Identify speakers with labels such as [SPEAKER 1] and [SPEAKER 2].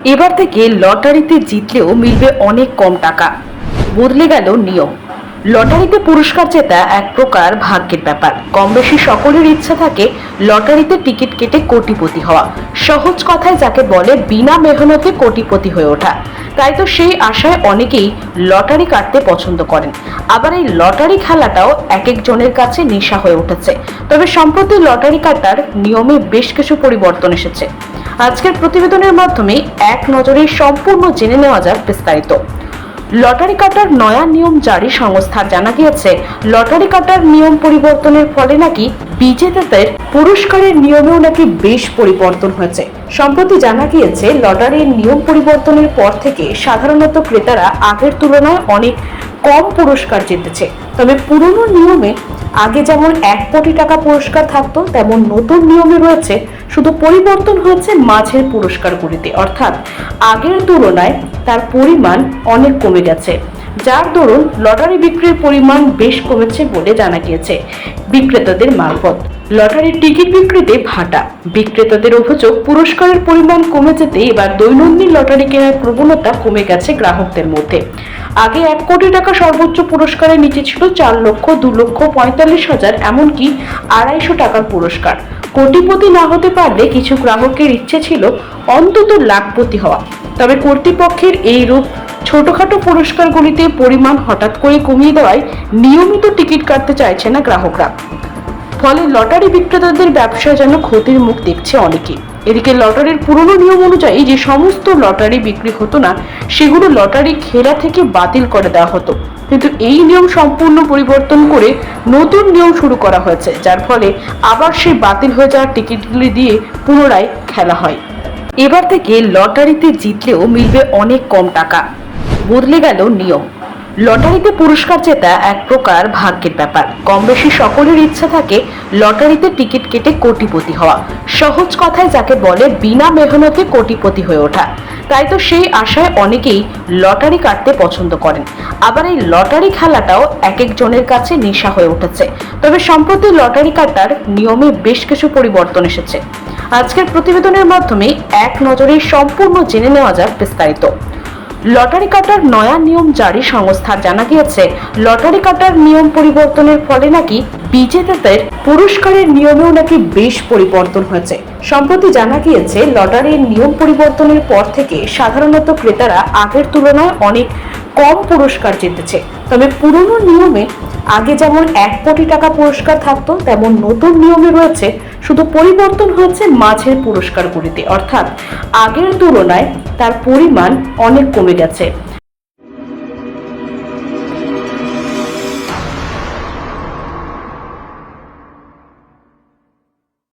[SPEAKER 1] এবার থেকে লটারিতে জিতলেও মিলবে অনেক কম টাকা। বদলে গেল নিয়ম। লটারিতে পুরস্কার জেতা এক প্রকার ভাগ্যের ব্যাপার। কম বেশি সকলের ইচ্ছা থাকে লটারিতে টিকিট কেটে কোটিপতি হওয়া। সহজ কথায় যাকে বলে বিনা মেহনতে কোটিপতি হয়ে ওঠা। তাই তো সেই আশায় অনেকেই লটারি কাটতে পছন্দ করেন। আবার এই লটারি খেলাটাও এক একজনের কাছে নেশা হয়ে উঠেছে। তবে সম্প্রতি লটারি কাটার নিয়মে বেশ কিছু পরিবর্তন এসেছে। আজকের প্রতিবেদনের মাধ্যমে এক নজরে সম্পূর্ণ জেনে নেওয়া যাক বিস্তারিত। লটারি কাটার নয়া নিয়ম জারি সংস্থার জানা গিয়েছে, লটারি কাটার নিয়ম পরিবর্তনের ফলে নাকি বিজেতাদের পুরস্কারের নিয়মেও নাকি বেশ পরিবর্তন হয়েছে। সম্প্রতি জানা গিয়েছে, লটারির নিয়ম পরিবর্তনের পর থেকে সাধারণত ক্রেতারা আগের তুলনায় অনেক কম পুরস্কার জিতেছে। তবে পুরনো নিয়মে আগে যেমন 1 কোটি টাকা পুরস্কার থাকতো, তেমন নতুন নিয়মে রয়েছে, শুধু পরিবর্তন হয়েছে মাঝের পুরস্কারগুলিতে। অর্থাৎ আগের তুলনায় তার পরিমাণ অনেক কমে গেছে, যার দরুন লটারি বিক্রির পরিমাণ বেশ কমেছে বলে জানা গিয়েছে বিক্রেতাদের মারফত। লটারির টিকিট বিক্রিতে ভাটা। বিক্রেতাদের অভিযোগ, পুরস্কারের পরিমাণ কমে যেতে এবার দৈনন্দিন লটারি কেনার প্রবণতা কমে গেছে গ্রাহকদের মধ্যে। আগে 1 কোটি টাকা সর্বোচ্চ পুরস্কারের নিচে ছিল 4 লক্ষ, 2 লক্ষ 45,000, এমনকি 250 টাকার পুরস্কার। কোটিপতি না হতে পারলে কিছু গ্রাহকের ইচ্ছে ছিল অন্তত লাখপতি হওয়া। তবে কর্তৃপক্ষের এই রূপ ছোটখাটো পুরস্কারগুলিতে পরিমাণ হঠাৎ করে কমিয়ে দেওয়ায় নিয়মিত টিকিট কাটতে চাইছে না গ্রাহকরা। ফলে লটারি বিক্রেতাদের ব্যবসা যেন ক্ষতির মুখ দেখছে অনেকে। এদিকে লটারির পুরনো নিয়ম অনুযায়ী যে সমস্ত লটারি বিক্রি হতো না, সেগুলো লটারি খেলা থেকে বাতিল করে দেওয়া হতো। কিন্তু এই নিয়ম সম্পূর্ণ পরিবর্তন করে নতুন নিয়ম শুরু করা হয়েছে, যার ফলে আবার সেই বাতিল হয়ে যাওয়া টিকিটগুলি দিয়ে পুনরায় খেলা হয়। এবার থেকে লটারিতে জিতলেও মিলবে অনেক কম টাকা। বদলে গেল নিয়ম। লটারিতে পুরস্কার জেতা এক প্রকার ভাগ্যের ব্যাপার। কম বেশি সকলের ইচ্ছা থাকে লটারিতে টিকিট কেটে কোটিপতি হওয়া। সহজ কথায় যাকে বলে বিনা মেহনতে কোটিপতি হয়ে ওঠা। তাই তো সেই আশায় অনেকেই লটারি কাটতে পছন্দ করেন। আবার এই লটারি খেলাটাও এক একজনের কাছে নেশা হয়ে উঠেছে। তবে সম্প্রতি লটারি কাটার নিয়মে বেশ কিছু পরিবর্তন এসেছে। আজকের প্রতিবেদনের মাধ্যমে এক নজরে সম্পূর্ণ জেনে নেওয়া যাক বিস্তারিত। লটারি কাটার নয়া নিয়ম জারি সংস্থার জানা গিয়েছে, লটারি কাটার নিয়ম পরিবর্তনের ফলে নাকি বিজেতাদের পুরস্কারের নিয়মেও নাকি বেশ পরিবর্তন হয়েছে। সম্প্রতি জানা গিয়েছে, লটারির নিয়ম পরিবর্তনের পর থেকে সাধারণত ক্রেতারা আগের তুলনায় অনেক কম পুরস্কার জিতেছে। তবে পুরনো নিয়মে আগে যেমন 1 কোটি টাকা পুরস্কার থাকতো, তেমন নতুন নিয়মে রয়েছে, শুধু পরিবর্তন হয়েছে মাঝের পুরস্কারগুলিতে। অর্থাৎ আগের তুলনায় তার পরিমাণ অনেক কমে গেছে,